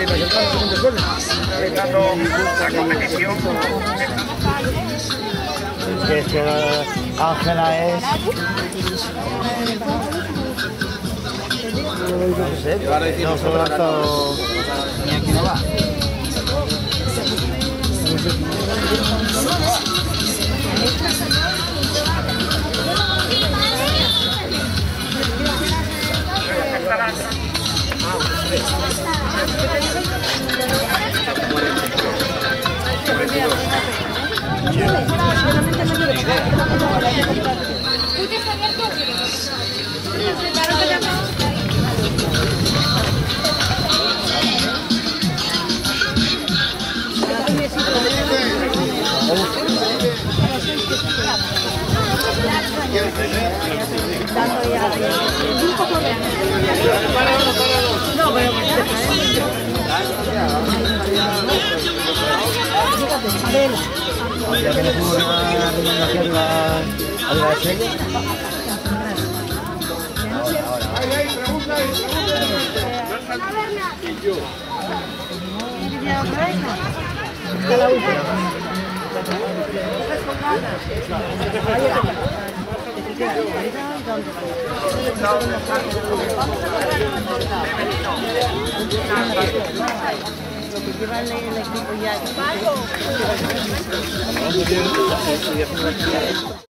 para ir presentando muchas cosas. Realizando la competición. Es que Ángela es... No sé, no solo lanzado... Ni aquí no va. Ya que le pongo una recomendación a la estrella. Lo que lleva el equipo ya.